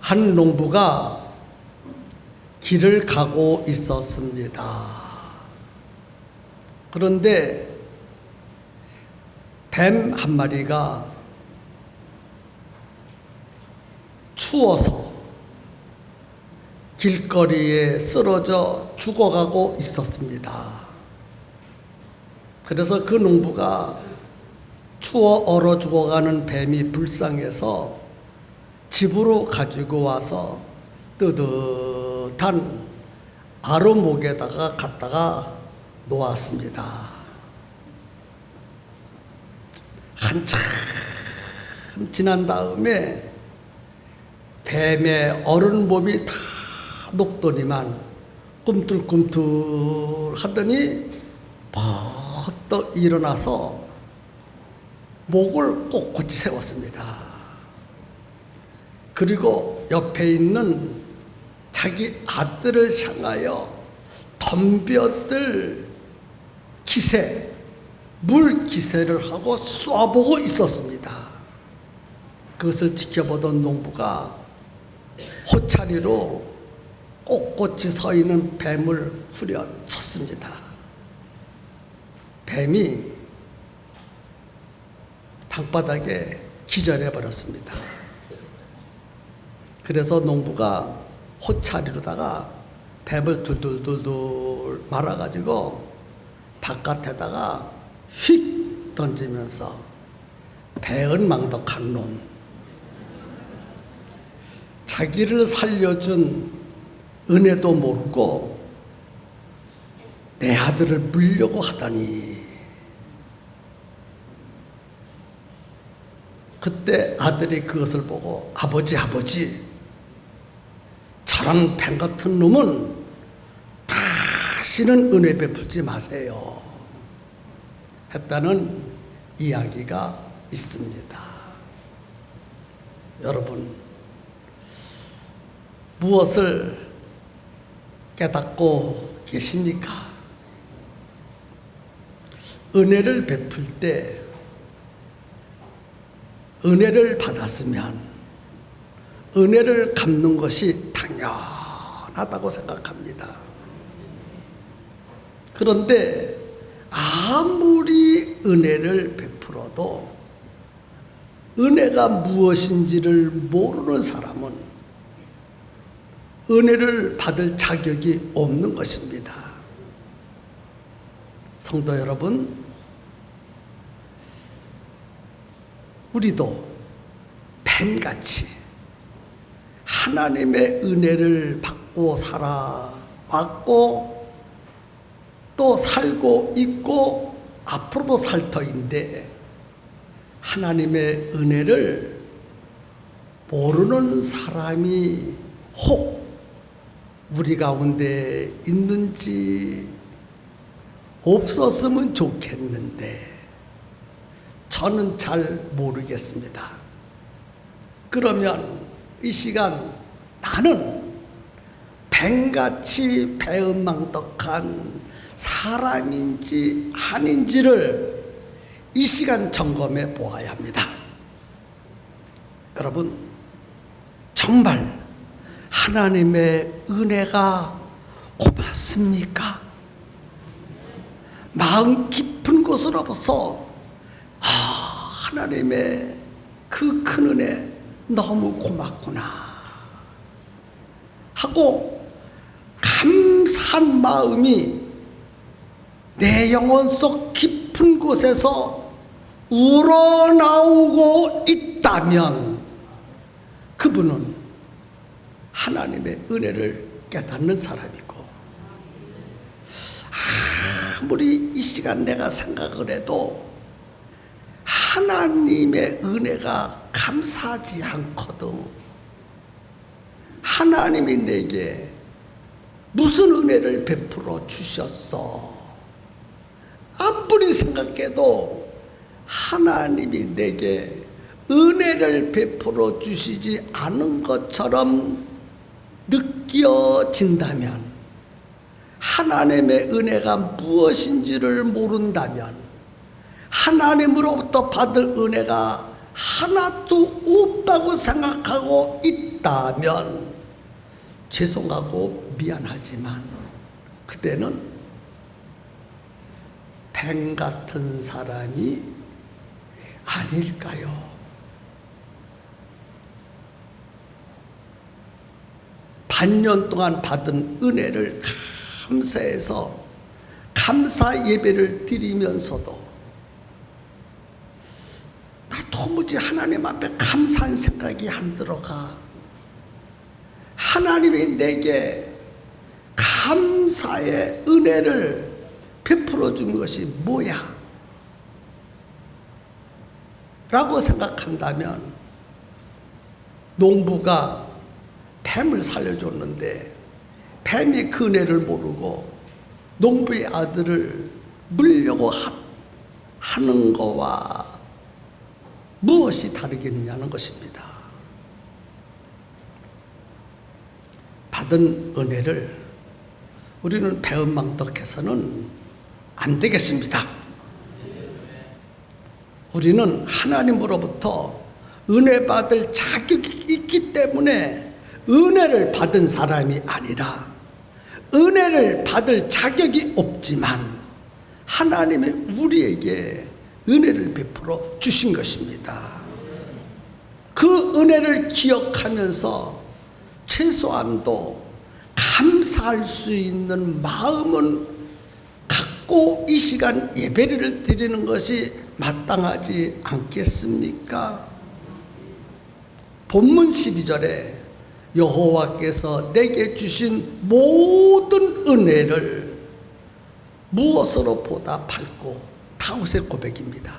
한 농부가 길을 가고 있었습니다. 그런데 뱀 한 마리가 추워서 길거리에 쓰러져 죽어가고 있었습니다. 그래서 그 농부가 추워 얼어 죽어가는 뱀이 불쌍해서 집으로 가지고 와서 뜨뜻한 아루목에다가 갖다가 놓았습니다. 한참 지난 다음에 뱀의 어른 몸이 다 녹더니만 꿈틀꿈틀 하더니 버떡 일어나서 목을 꼿꼿이 세웠습니다. 그리고 옆에 있는 자기 아들을 향하여 덤벼들 기세, 물 기세를 하고 쏴보고 있었습니다. 그것을 지켜보던 농부가 호차리로 꼿꼿이 서 있는 뱀을 후려쳤습니다. 뱀이 방바닥에 기절해 버렸습니다. 그래서 농부가 호차리로다가 뱀을 둘둘둘둘 말아가지고 바깥에다가 휙 던지면서 배은망덕한 놈, 자기를 살려준 은혜도 모르고 내 아들을 물려고 하다니. 그때 아들이 그것을 보고 아버지 저런 뱀 같은 놈은 다시는 은혜 베풀지 마세요 했다는 이야기가 있습니다. 여러분, 무엇을 깨닫고 계십니까? 은혜를 베풀 때 은혜를 받았으면 은혜를 갚는 것이 당연하다고 생각합니다. 그런데 아무리 은혜를 베풀어도 은혜가 무엇인지를 모르는 사람은 은혜를 받을 자격이 없는 것입니다. 성도 여러분, 우리도 뱀같이 하나님의 은혜를 받고 살아왔고 또 살고 있고 앞으로도 살 터인데 하나님의 은혜를 모르는 사람이 혹 우리 가운데 있는지 없었으면 좋겠는데 저는 잘 모르겠습니다. 그러면 이 시간 나는 뱀같이 배은망덕한 사람인지 아닌지를 이 시간 점검해 보아야 합니다. 여러분, 정말 하나님의 은혜가 고맙습니까? 마음 깊은 곳으로부터 하나님의 그 큰 은혜 너무 고맙구나 하고 감사한 마음이 내 영혼 속 깊은 곳에서 우러나오고 있다면 그분은 하나님의 은혜를 깨닫는 사람이고, 아무리 이 시간 내가 생각을 해도 하나님의 은혜가 감사하지 않거든. 하나님이 내게 무슨 은혜를 베풀어 주셨어? 아무리 생각해도 하나님이 내게 은혜를 베풀어 주시지 않은 것처럼 느껴진다면, 하나님의 은혜가 무엇인지를 모른다면, 하나님으로부터 받을 은혜가 하나도 없다고 생각하고 있다면 있다면 죄송하고 미안하지만 그대는 뱀 같은 사람이 아닐까요? 반년 동안 받은 은혜를 감사해서 감사 예배를 드리면서도 나 도무지 하나님 앞에 감사한 생각이 안 들어가. 하나님이 내게 감사의 은혜를 베풀어 준 것이 뭐야? 라고 생각한다면 농부가 뱀을 살려줬는데 뱀이 그 은혜를 모르고 농부의 아들을 물려고 하는 거와 무엇이 다르겠느냐는 것입니다. 받은 은혜를 우리는 배은망덕해서는 안 되겠습니다. 우리는 하나님으로부터 은혜 받을 자격이 있기 때문에 은혜를 받은 사람이 아니라 은혜를 받을 자격이 없지만 하나님이 우리에게 은혜를 베풀어 주신 것입니다. 그 은혜를 기억하면서 최소한도 감사할 수 있는 마음은 갖고 이 시간 예배를 드리는 것이 마땅하지 않겠습니까? 본문 12절에 여호와께서 내게 주신 모든 은혜를 무엇으로 보답할꼬? 다윗의 고백입니다.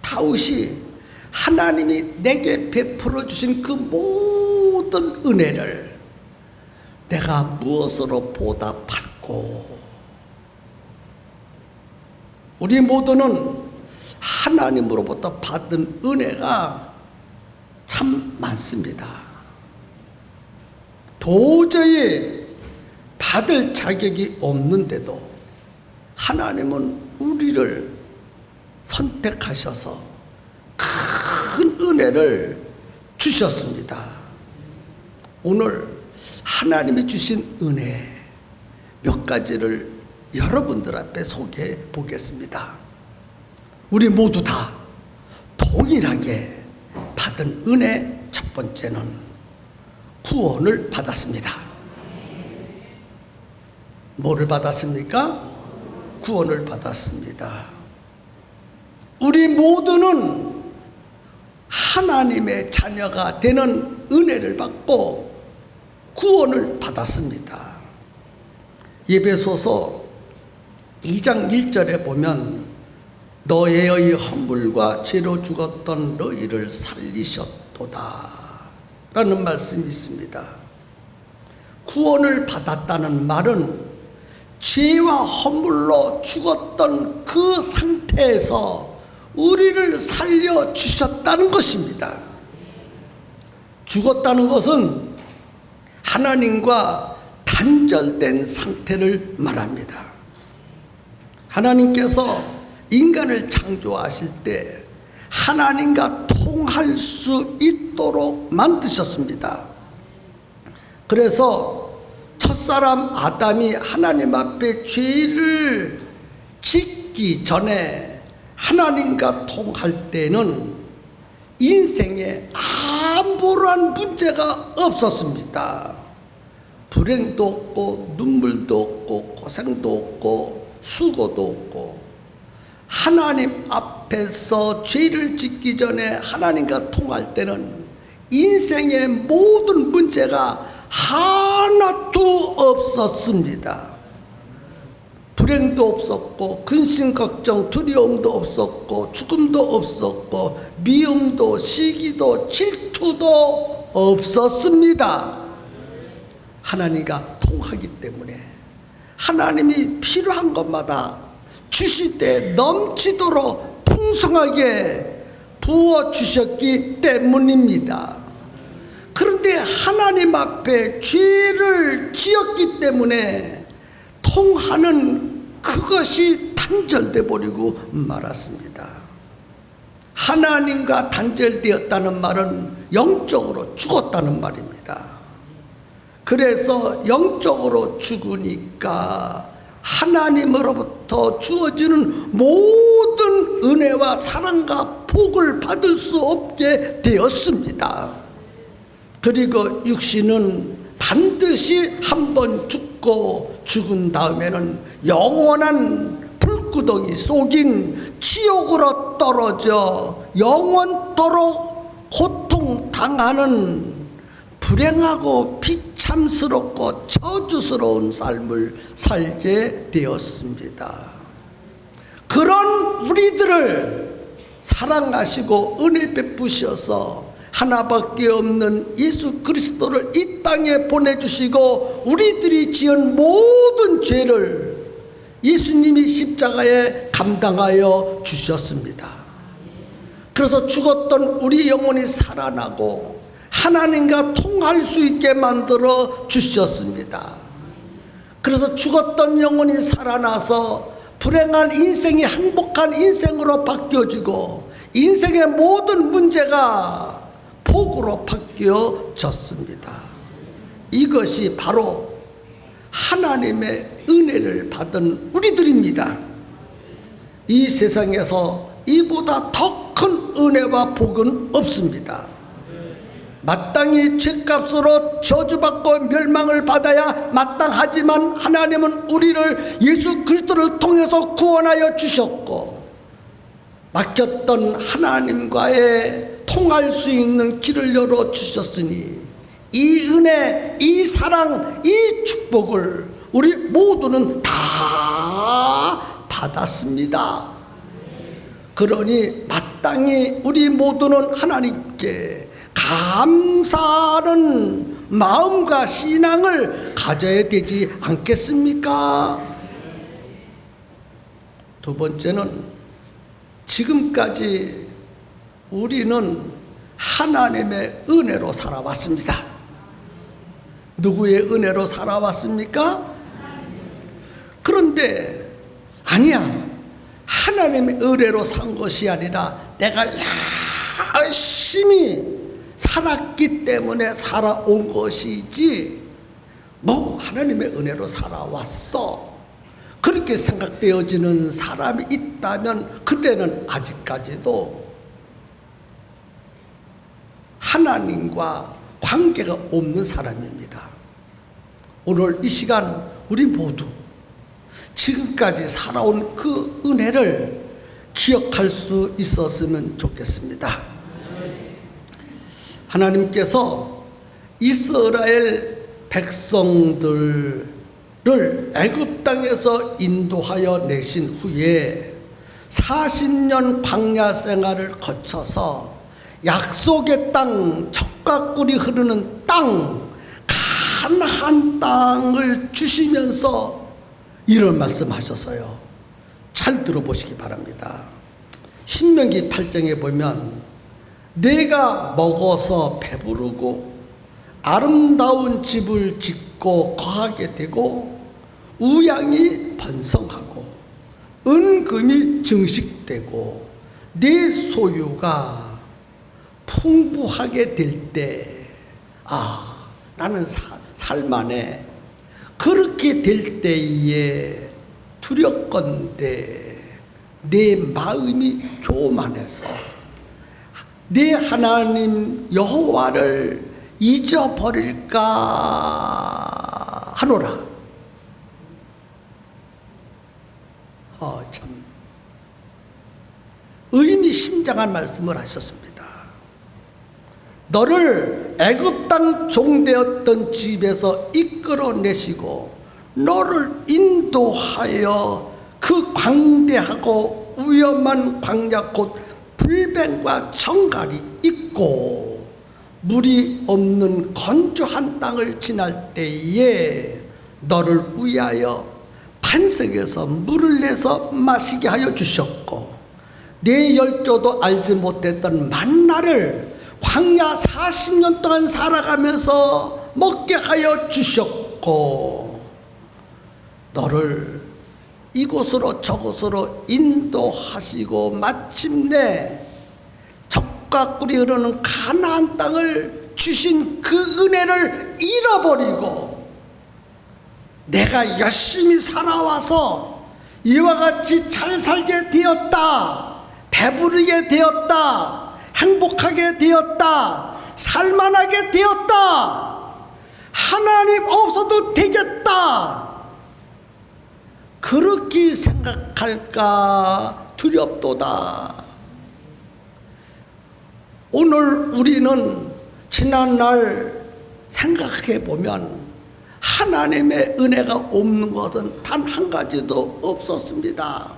다윗이 하나님이 내게 베풀어 주신 그 모든 은혜를 내가 무엇으로 보답할꼬? 우리 모두는 하나님으로부터 받은 은혜가 참 많습니다. 도저히 받을 자격이 없는데도 하나님은 우리를 선택하셔서 큰 은혜를 주셨습니다. 오늘 하나님이 주신 은혜 몇 가지를 여러분들 앞에 소개해 보겠습니다. 우리 모두 다 동일하게 받은 은혜 첫 번째는 구원을 받았습니다. 뭐를 받았습니까? 구원을 받았습니다. 우리 모두는 하나님의 자녀가 되는 은혜를 받고 구원을 받았습니다. 에베소서 2장 1절에 보면 너의 허물과 죄로 죽었던 너희를 살리셨도다 라는 말씀이 있습니다. 구원을 받았다는 말은 죄와 허물로 죽었던 그 상태에서 우리를 살려주셨다는 것입니다. 죽었다는 것은 하나님과 단절된 상태를 말합니다. 하나님께서 인간을 창조하실 때 하나님과 통할 수 있도록 만드셨습니다. 그래서 첫사람 아담이 하나님 앞에 죄를 짓기 전에 하나님과 통할 때는 인생에 아무런 문제가 없었습니다. 불행도 없고 눈물도 없고 고생도 없고 수고도 없고 하나님 앞에서 죄를 짓기 전에 하나님과 통할 때는 인생의 모든 문제가 하나도 없었습니다. 불행도 없었고 근심 걱정 두려움도 없었고 죽음도 없었고 미움도 시기도 질투도 없었습니다. 하나님과 통하기 때문에 하나님이 필요한 것마다 주실 때 넘치도록 풍성하게 부어주셨기 때문입니다. 그런데 하나님 앞에 죄를 지었기 때문에 통하는 그것이 단절돼 버리고 말았습니다. 하나님과 단절되었다는 말은 영적으로 죽었다는 말입니다. 그래서 영적으로 죽으니까 하나님으로부터 주어지는 모든 은혜와 사랑과 복을 받을 수 없게 되었습니다. 그리고 육신은 반드시 한번 죽고 죽은 다음에는 영원한 불구덩이 속인 지옥으로 떨어져 영원토록 고통당하는 불행하고 비참스럽고 저주스러운 삶을 살게 되었습니다. 그런 우리들을 사랑하시고 은혜 베푸셔서 하나밖에 없는 예수 그리스도를 이 땅에 보내주시고 우리들이 지은 모든 죄를 예수님이 십자가에 감당하여 주셨습니다. 그래서 죽었던 우리 영혼이 살아나고 하나님과 통할 수 있게 만들어 주셨습니다. 그래서 죽었던 영혼이 살아나서 불행한 인생이 행복한 인생으로 바뀌어지고 인생의 모든 문제가 복으로 바뀌어졌습니다. 이것이 바로 하나님의 은혜를 받은 우리들입니다. 이 세상에서 이보다 더 큰 은혜와 복은 없습니다. 마땅히 죄값으로 저주받고 멸망을 받아야 마땅하지만 하나님은 우리를 예수 그리스도를 통해서 구원하여 주셨고 막혔던 하나님과의 통할 수 있는 길을 열어 주셨으니 이 은혜, 이 사랑, 이 축복을 우리 모두는 다 받았습니다. 그러니 마땅히 우리 모두는 하나님께 감사하는 마음과 신앙을 가져야 되지 않겠습니까? 두 번째는 지금까지 우리는 하나님의 은혜로 살아왔습니다. 누구의 은혜로 살아왔습니까? 그런데 아니야, 하나님의 은혜로 산 것이 아니라 내가 열심히 살았기 때문에 살아온 것이지 뭐 하나님의 은혜로 살아왔어 그렇게 생각되어지는 사람이 있다면 그때는 아직까지도 하나님과 관계가 없는 사람입니다. 오늘 이 시간 우리 모두 지금까지 살아온 그 은혜를 기억할 수 있었으면 좋겠습니다. 하나님께서 이스라엘 백성들을 애굽 땅에서 인도하여 내신 후에 40년 광야 생활을 거쳐서 약속의 땅, 젖과 꿀이 흐르는 땅, 가나안 땅을 주시면서 이런 말씀하셔서요. 잘 들어보시기 바랍니다. 신명기 8장에 보면 내가 먹어서 배부르고 아름다운 집을 짓고 거하게 되고 우양이 번성하고 은금이 증식되고 내 소유가 풍부하게 될 때 나는 살만해. 그렇게 될 때에 두렵건대 내 마음이 교만해서 내 하나님 여호와를 잊어버릴까 하노라. 참 의미심장한 말씀을 하셨습니다. 너를 애굽 땅 종되었던 집에서 이끌어내시고 너를 인도하여 그 광대하고 위험한 광야 곧 불뱀과 정갈이 있고 물이 없는 건조한 땅을 지날 때에 너를 위하여 반석에서 물을 내서 마시게 하여 주셨고 내 열조도 알지 못했던 만나를 광야 40년 동안 살아가면서 먹게 하여 주셨고 너를 이곳으로 저곳으로 인도하시고 마침내 젖과 꿀이 흐르는 가나안 땅을 주신 그 은혜를 잃어버리고 내가 열심히 살아와서 이와 같이 잘 살게 되었다, 배부르게 되었다, 행복하게 되었다, 살만하게 되었다, 하나님 없어도 되겠다, 그렇게 생각할까 두렵도다. 오늘 우리는 지난날 생각해 보면 하나님의 은혜가 없는 것은 단 한 가지도 없었습니다.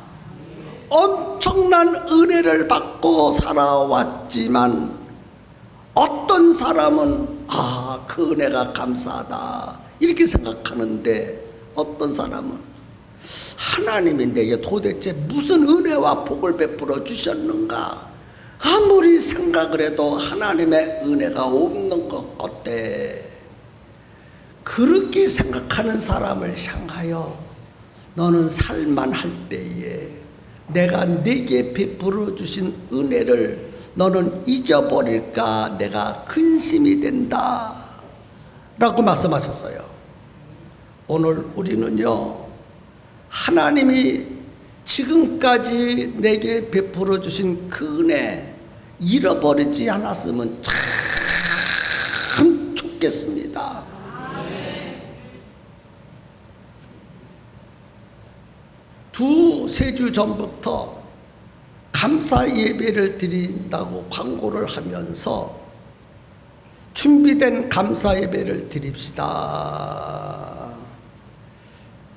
엄청난 은혜를 받고 살아왔지만 어떤 사람은 그 은혜가 감사하다 이렇게 생각하는데, 어떤 사람은 하나님이 내게 도대체 무슨 은혜와 복을 베풀어 주셨는가, 아무리 생각을 해도 하나님의 은혜가 없는 것 같아. 그렇게 생각하는 사람을 향하여 너는 살만할 때에 내가 내게 베풀어 주신 은혜를 너는 잊어버릴까 내가 근심이 된다 라고 말씀하셨어요. 오늘 우리는요, 하나님이 지금까지 내게 베풀어 주신 그 은혜 잃어버리지 않았으면 참 좋겠습니다. 두세 주 전부터 감사 예배를 드린다고 광고를 하면서 준비된 감사 예배를 드립시다.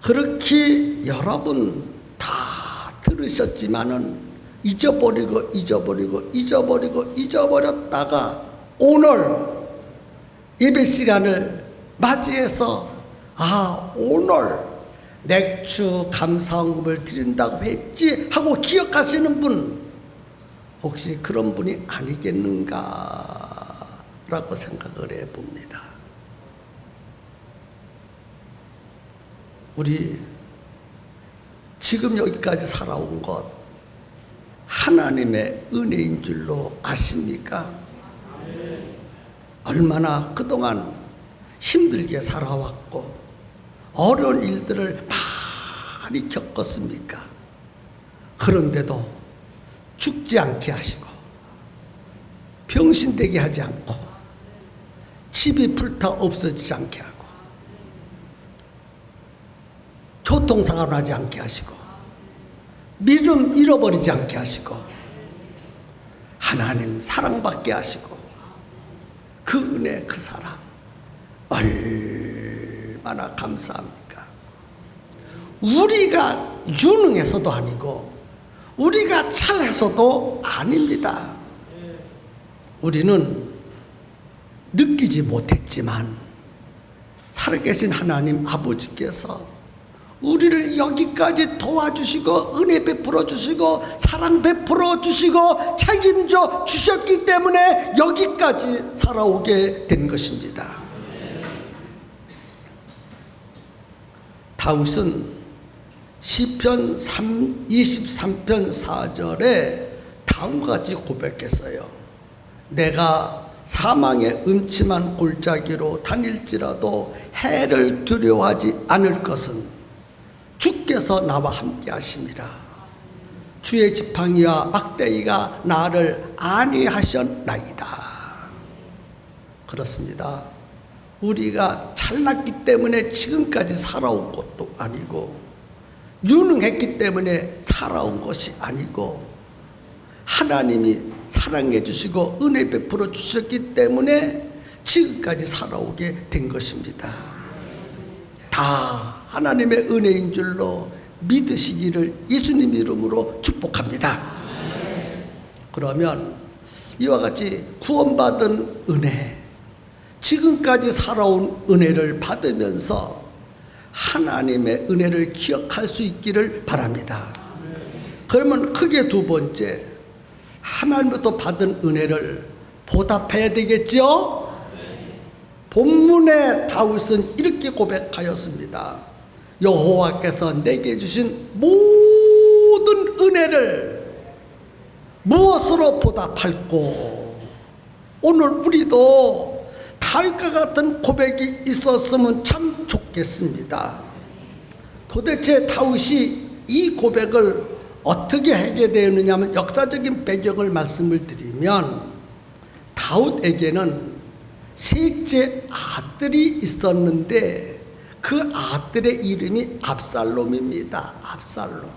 그렇게 여러분 다 들으셨지만은 잊어버렸다가 오늘 예배 시간을 맞이해서 오늘 맥주 감사헌금을 드린다고 했지 하고 기억하시는 분, 혹시 그런 분이 아니겠는가 라고 생각을 해봅니다. 우리 지금 여기까지 살아온 것 하나님의 은혜인 줄로 아십니까? 얼마나 그동안 힘들게 살아왔고 어려운 일들을 많이 겪었습니까? 그런데도 죽지 않게 하시고 병신되게 하지 않고 집이 불타 없어지지 않게 하고 교통사고를 하지 않게 하시고 믿음 잃어버리지 않게 하시고 하나님 사랑받게 하시고 그 은혜, 그 사랑 얼마나 감사합니까? 우리가 유능해서도 아니고 우리가 잘해서도 아닙니다. 우리는 느끼지 못했지만 살아계신 하나님 아버지께서 우리를 여기까지 도와주시고 은혜 베풀어 주시고 사랑 베풀어 주시고 책임져 주셨기 때문에 여기까지 살아오게 된 것입니다. 다윗은 시편 23편 4절에 다음과 같이 고백했어요. 내가 사망의 음침한 골짜기로 다닐지라도 해를 두려워하지 않을 것은 주께서 나와 함께 하심이라. 주의 지팡이와 막대기가 나를 안위하셨나이다. 그렇습니다. 우리가 잘났기 때문에 지금까지 살아온 것도 아니고 유능했기 때문에 살아온 것이 아니고 하나님이 사랑해 주시고 은혜 베풀어 주셨기 때문에 지금까지 살아오게 된 것입니다. 다 하나님의 은혜인 줄로 믿으시기를 예수님 이름으로 축복합니다. 그러면 이와 같이 구원받은 은혜, 지금까지 살아온 은혜를 받으면서 하나님의 은혜를 기억할 수 있기를 바랍니다. 그러면 크게 두 번째, 하나님부터 받은 은혜를 보답해야 되겠죠? 본문의 다윗은 이렇게 고백하였습니다. 여호와께서 내게 주신 모든 은혜를 무엇으로 보답할꼬? 오늘 우리도 다윗과 같은 고백이 있었으면 참 좋겠습니다. 도대체 다윗이 이 고백을 어떻게 하게 되었느냐 하면 역사적인 배경을 말씀을 드리면 다윗에게는 셋째 아들이 있었는데 그 아들의 이름이 압살롬입니다. 압살롬.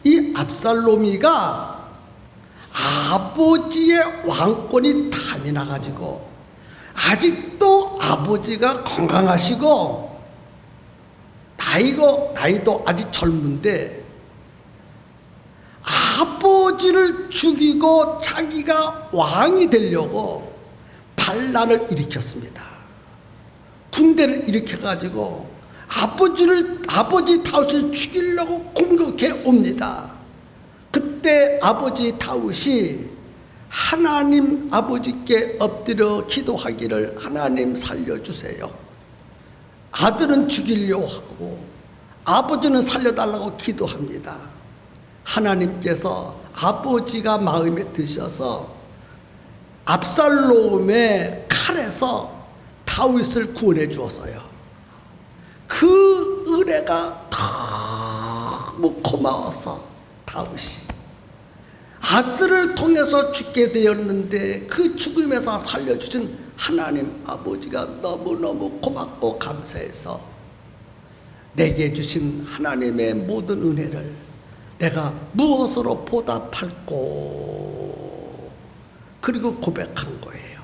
이 압살롬이가 아버지의 왕권이 탐이 나가지고 아직도 아버지가 건강하시고 나이도 아직 젊은데 아버지를 죽이고 자기가 왕이 되려고 반란을 일으켰습니다. 군대를 일으켜가지고 아버지 다윗을 죽이려고 공격해 옵니다. 그때 아버지 다윗이 하나님 아버지께 엎드려 기도하기를 하나님 살려주세요. 아들은 죽이려고 하고 아버지는 살려달라고 기도합니다. 하나님께서 아버지가 마음에 드셔서 압살롬의 칼에서 다윗을 구원해 주었어요. 그 은혜가 너무 고마워서 다윗이 아들을 통해서 죽게 되었는데 그 죽음에서 살려주신 하나님 아버지가 너무너무 고맙고 감사해서 내게 주신 하나님의 모든 은혜를 내가 무엇으로 보답할꼬. 그리고 고백한 거예요.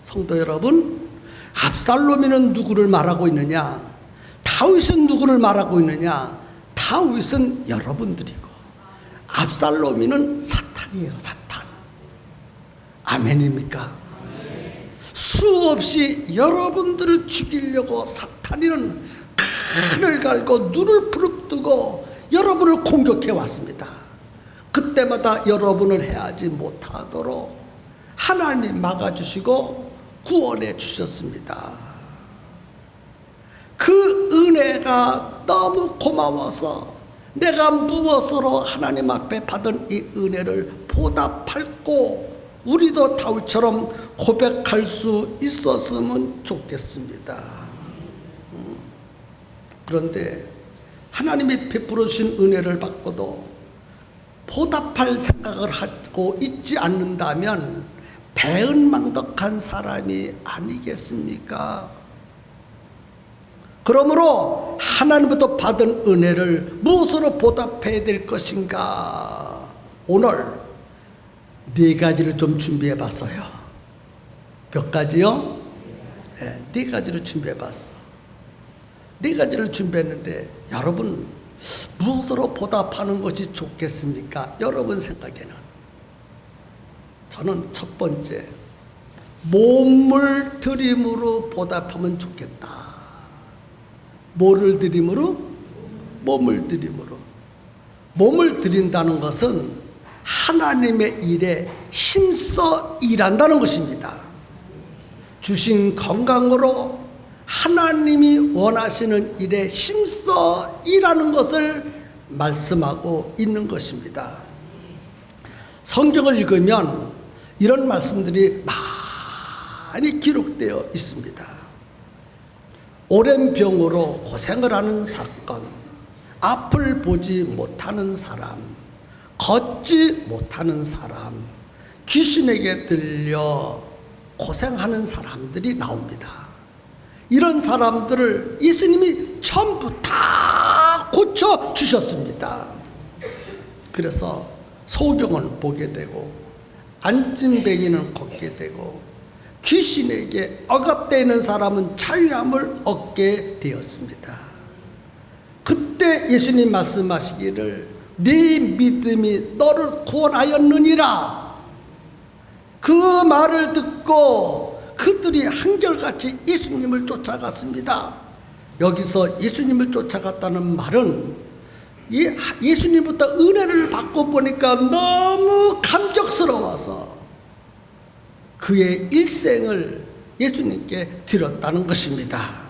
성도 여러분, 압살롬이는 누구를 말하고 있느냐? 다윗은 누구를 말하고 있느냐? 다윗은 여러분들이고 압살롬이는 사탄이에요. 사탄. 아멘입니까? 수없이 여러분들을 죽이려고 사탄이는 칼을 갈고 눈을 부릅뜨고 여러분을 공격해 왔습니다. 그때마다 여러분을 해하지 못하도록 하나님 막아주시고 구원해 주셨습니다. 그 은혜가 너무 고마워서 내가 무엇으로 하나님 앞에 받은 이 은혜를 보답할꼬. 우리도 다윗처럼 고백할 수 있었으면 좋겠습니다. 그런데 하나님이 베풀어 주신 은혜를 받고도 보답할 생각을 하고 있지 않는다면 배은망덕한 사람이 아니겠습니까? 그러므로 하나님부터 받은 은혜를 무엇으로 보답해야 될 것인가? 오늘 4가지를 좀 준비해 봤어요. 몇 가지요? 네, 4가지를 준비해 봤어. 4가지를 준비했는데 여러분 무엇으로 보답하는 것이 좋겠습니까? 여러분 생각에는 저는 첫 번째 몸을 드림으로 보답하면 좋겠다. 뭐를 드림으로? 몸을 드림으로. 몸을 드린다는 것은 하나님의 일에 힘써 일한다는 것입니다. 주신 건강으로 하나님이 원하시는 일에 힘써 일하는 것을 말씀하고 있는 것입니다. 성경을 읽으면 이런 말씀들이 많이 기록되어 있습니다. 오랜 병으로 고생을 하는 사건, 앞을 보지 못하는 사람, 걷지 못하는 사람, 귀신에게 들려 고생하는 사람들이 나옵니다. 이런 사람들을 예수님이 전부 다 고쳐주셨습니다. 그래서 소경은 보게 되고 안진뱅이는 걷게 되고 귀신에게 억압되는 사람은 자유함을 얻게 되었습니다. 그때 예수님 말씀하시기를 네 믿음이 너를 구원하였느니라. 그 말을 듣고 그들이 한결같이 예수님을 쫓아갔습니다. 여기서 예수님을 쫓아갔다는 말은 예수님부터 은혜를 받고 보니까 너무 감격스러워서 그의 일생을 예수님께 드렸다는 것입니다.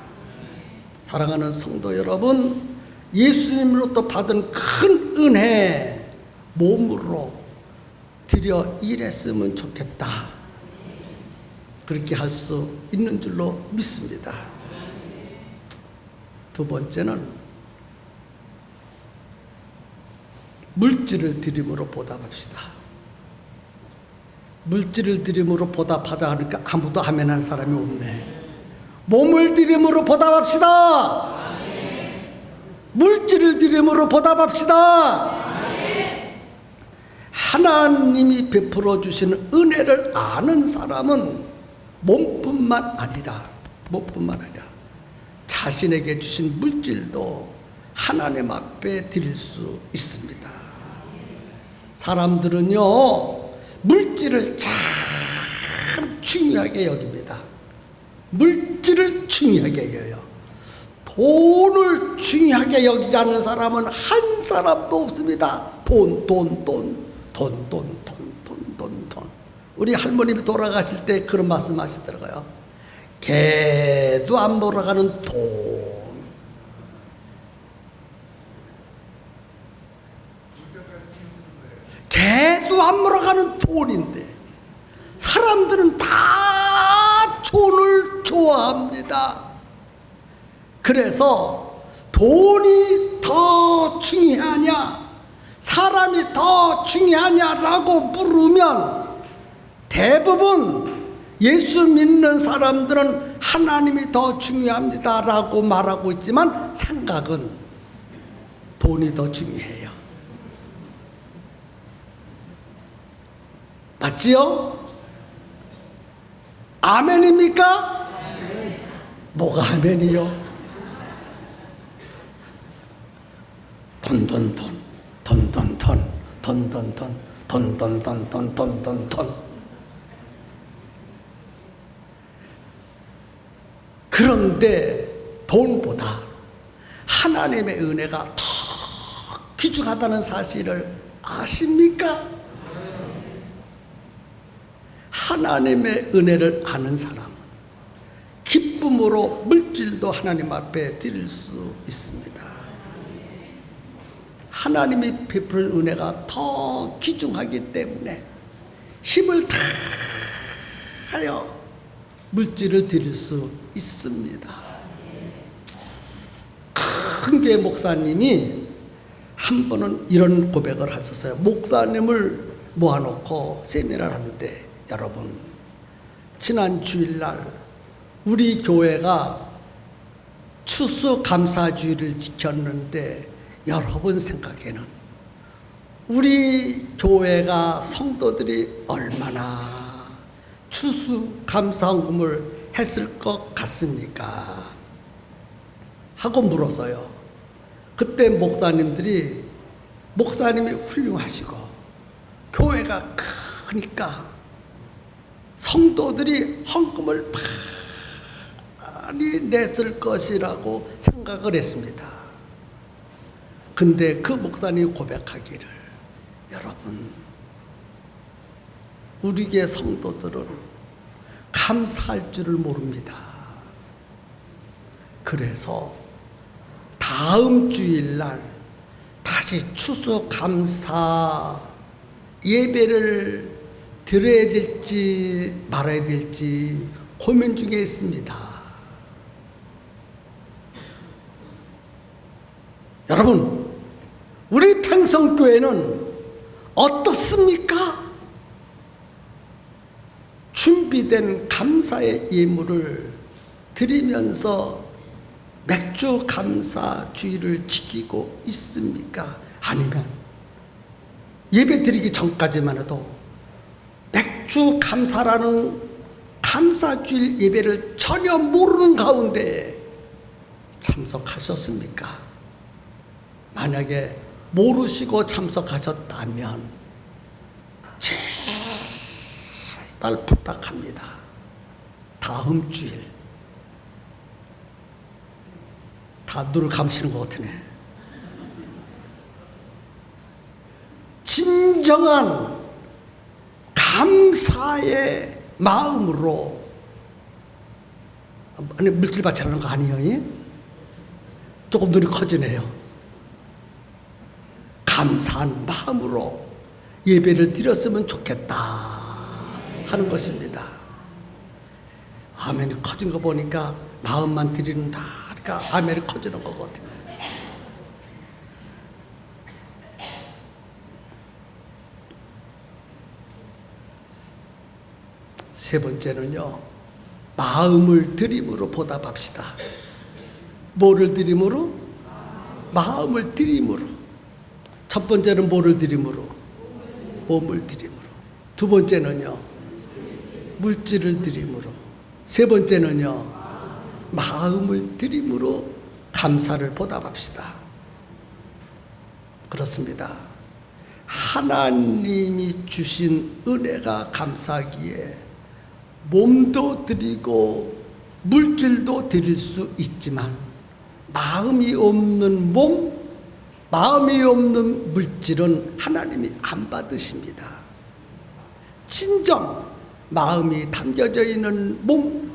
사랑하는 성도 여러분, 예수님으로부터 받은 큰 은혜 몸으로 드려 일했으면 좋겠다. 그렇게 할 수 있는 줄로 믿습니다. 두 번째는 물질을 드림으로 보답합시다. 물질을 드림으로 보답하자 하니까 아무도 아멘 하는 사람이 없네. 몸을 드림으로 보답합시다. 물질을 드림으로 보답합시다. 하나님이 베풀어 주시는 은혜를 아는 사람은 몸뿐만 아니라 자신에게 주신 물질도 하나님 앞에 드릴 수 있습니다. 사람들은요, 물질을 참 중요하게 여깁니다. 물질을 중요하게 여겨요. 돈을 중요하게 여기지 않는 사람은 한 사람도 없습니다. 돈. 우리 할머님이 돌아가실 때 그런 말씀 하시더라고요. 개도 안 몰아가는 돈. 개도 안 몰아가는 돈인데 사람들은 다 돈을 좋아합니다. 그래서 돈이 더 중요하냐, 사람이 더 중요하냐라고 물으면 대부분 예수 믿는 사람들은 하나님이 더 중요합니다라고 말하고 있지만 생각은 돈이 더 중요해요. 맞지요? 아멘입니까? 뭐가 아멘이요? 돈. 그런데 돈보다 하나님의 은혜가 더 귀중하다는 사실을 아십니까? 하나님의 은혜를 아는 사람은 기쁨으로 물질도 하나님 앞에 드릴 수 있습니다. 하나님이 베푸는 은혜가 더 귀중하기 때문에 힘을 다하여 물질을 드릴 수 있습니다. 큰 교회 목사님이 한 번은 이런 고백을 하셨어요. 목사님을 모아놓고 세미나를 하는데, 여러분, 지난 주일날 우리 교회가 추수감사주의를 지켰는데 여러분 생각에는 우리 교회가 성도들이 얼마나 추수감사헌금을 했을 것 같습니까? 하고 물었어요. 그때 목사님이 훌륭하시고 교회가 크니까 성도들이 헌금을 많이 냈을 것이라고 생각을 했습니다. 근데 그 목사님이 고백하기를, 여러분, 우리 교회 성도들은 감사할 줄을 모릅니다. 그래서 다음 주일날 다시 추수감사 예배를 드려야 될지 말아야 될지 고민 중에 있습니다. 여러분, 우리 평성교회는 어떻습니까? 준비된 감사의 예물을 드리면서 맥주 감사 주의를 지키고 있습니까? 아니면 예배 드리기 전까지만 해도 맥주 감사라는 감사주일 예배를 전혀 모르는 가운데 참석하셨습니까? 만약에 모르시고 참석하셨다면 제발 부탁합니다. 다음 주일, 다 눈을 감시는 것 같으네. 진정한 감사의 마음으로, 아니 물질 바치라는 거 아니에요? 조금 눈이 커지네요. 감사한 마음으로 예배를 드렸으면 좋겠다 하는 것입니다. 아멘이 커진 거 보니까 마음만 드리는다. 그러니까 아멘이 커지는 거거든요. 세 번째는요, 마음을 드림으로 보답합시다. 뭐를 드림으로? 마음을 드림으로. 첫 번째는 뭐를 드림으로? 몸을 드림으로. 두 번째는요, 물질을 드림으로. 세 번째는요, 마음을 드림으로 감사를 보답합시다. 그렇습니다. 하나님이 주신 은혜가 감사하기에 몸도 드리고 물질도 드릴 수 있지만 마음이 없는 몸, 마음이 없는 물질은 하나님이 안 받으십니다. 진정 마음이 담겨져 있는 몸,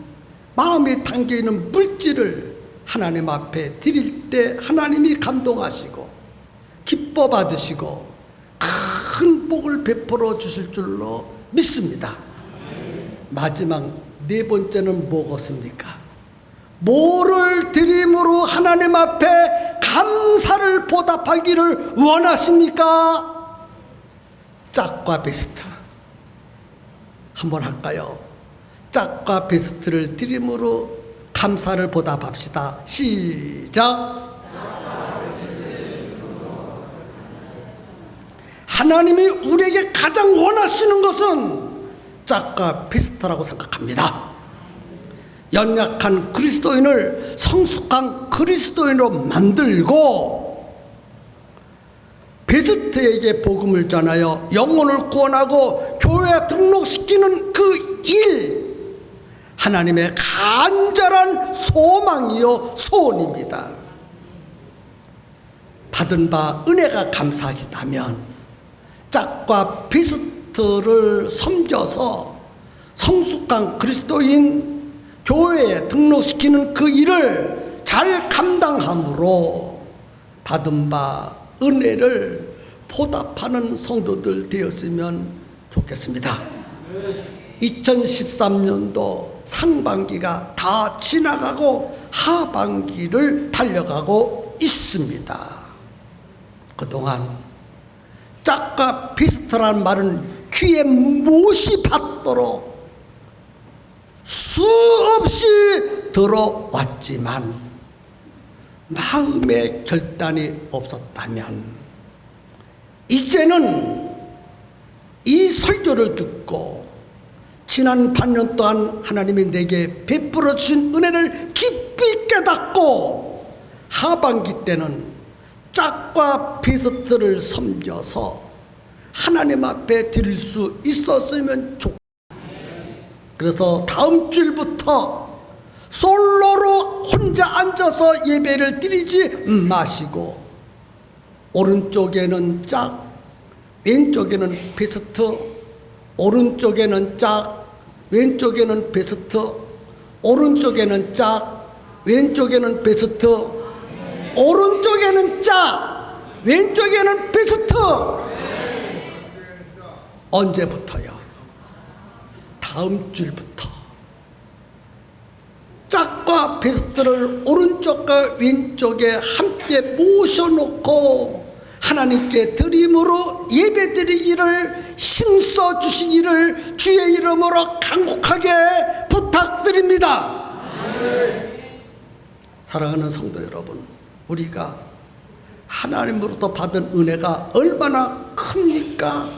마음이 담겨 있는 물질을 하나님 앞에 드릴 때 하나님이 감동하시고 기뻐 받으시고 큰 복을 베풀어 주실 줄로 믿습니다. 마지막 네 번째는 뭐겠습니까? 뭐를 드림으로 하나님 앞에 감사를 보답하기를 원하십니까? 짝과 베스트 한번 할까요? 짝과 베스트를 드림으로 감사를 보답합시다. 시작. 하나님이 우리에게 가장 원하시는 것은 짝과 베스트라고 생각합니다. 연약한 그리스도인을 성숙한 그리스도인으로 만들고 베스트에게 복음을 전하여 영혼을 구원하고 교회에 등록시키는 그 일, 하나님의 간절한 소망이요 소원입니다. 받은 바 은혜가 감사하시다면 짝과 베스트를 섬겨서 성숙한 그리스도인 교회에 등록시키는 그 일을 잘 감당함으로 받은 바 은혜를 보답하는 성도들 되었으면 좋겠습니다. 2013년도 상반기가 다 지나가고 하반기를 달려가고 있습니다. 그동안 짝과 비슷한 말은 귀에 못이 받도록 수없이 들어왔지만 마음의 결단이 없었다면 이제는 이 설교를 듣고 지난 반년 동안 하나님이 내게 베풀어 주신 은혜를 깊이 깨닫고 하반기 때는 짝과 베스트를 섬겨서 하나님 앞에 드릴 수 있었으면 좋겠습니다. 그래서 다음 주일부터 솔로로 혼자 앉아서 예배를 드리지 마시고 오른쪽에는 짝, 왼쪽에는 베스트, 오른쪽에는 짝, 왼쪽에는 베스트, 오른쪽에는 짝, 왼쪽에는 베스트, 오른쪽에는 짝, 왼쪽에는 베스트. 언제부터요? 다음 주일부터 짝과 베스트를 오른쪽과 왼쪽에 함께 모셔놓고 하나님께 드림으로 예배드리기를 힘써 주시기를 주의 이름으로 간곡하게 부탁드립니다. 사랑하는 성도 여러분, 우리가 하나님으로부터 받은 은혜가 얼마나 큽니까?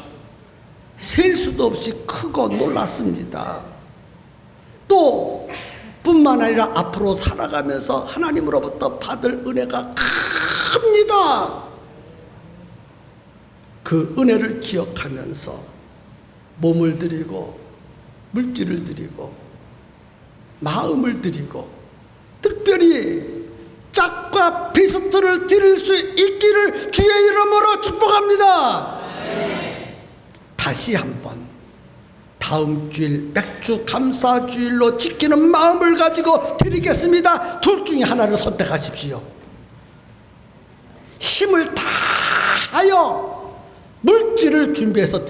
셀 수도 없이 크고 놀랐습니다. 또 뿐만 아니라 앞으로 살아가면서 하나님으로부터 받을 은혜가 큽니다. 그 은혜를 기억하면서 몸을 드리고 물질을 드리고 마음을 드리고 특별히 짝과 베스트를 드릴 수 있기를 주의 이름으로 축복합니다. 다시 한번 다음 주일 맥주 감사주일로 지키는 마음을 가지고 드리겠습니다. 둘 중에 하나를 선택하십시오. 힘을 다하여 물질을 준비해서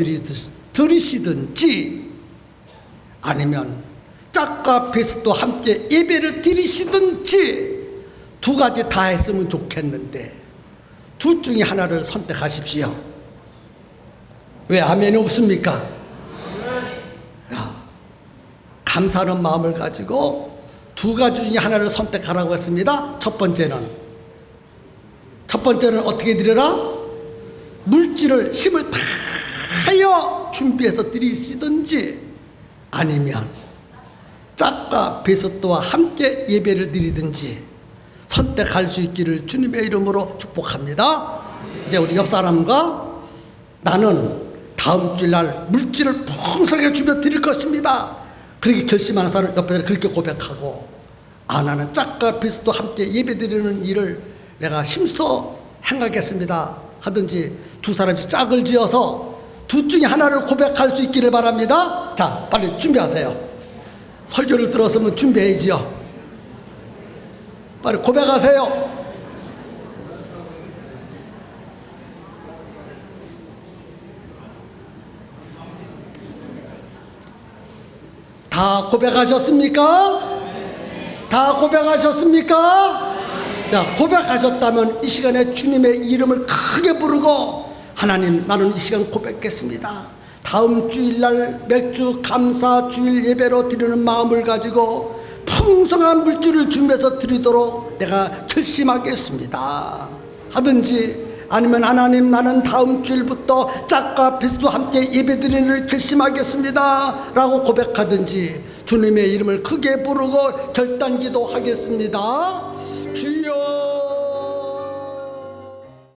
드리시든지 아니면 짝과 베스도 함께 예배를 드리시든지 두 가지 다 했으면 좋겠는데 둘 중에 하나를 선택하십시오. 왜 아멘이 없습니까? 야, 감사하는 마음을 가지고 두 가지 중에 하나를 선택하라고 했습니다. 첫 번째는 어떻게 드려라? 물질을 힘을 다하여 준비해서 드리시든지 아니면 짝과 베스도와 함께 예배를 드리든지 선택할 수 있기를 주님의 이름으로 축복합니다. 이제 우리 옆 사람과 나는 다음 주일날 물질을 풍성하게 주며 드릴 것입니다. 그렇게 결심하는 사람은 옆에서 그렇게 고백하고, 나는 짝과 베스도와 함께 예배 드리는 일을 내가 힘써 행하겠습니다 하든지 두 사람이 짝을 지어서 둘 중에 하나를 고백할 수 있기를 바랍니다. 자, 빨리 준비하세요. 설교를 들었으면 준비해야지요. 빨리 고백하세요. 다 고백하셨습니까? 다 고백하셨습니까? 자, 고백하셨다면 이 시간에 주님의 이름을 크게 부르고, 하나님, 나는 이 시간 고백했습니다. 다음 주일날 맥주 감사 주일 예배로 드리는 마음을 가지고 풍성한 물질을 준비해서 드리도록 내가 결심하겠습니다 하든지, 아니면 하나님, 나는 다음 주일부터 짝과 베스도와 함께 예배 드리는 일을 결심하겠습니다 라고 고백하든지 주님의 이름을 크게 부르고 결단기도 하겠습니다.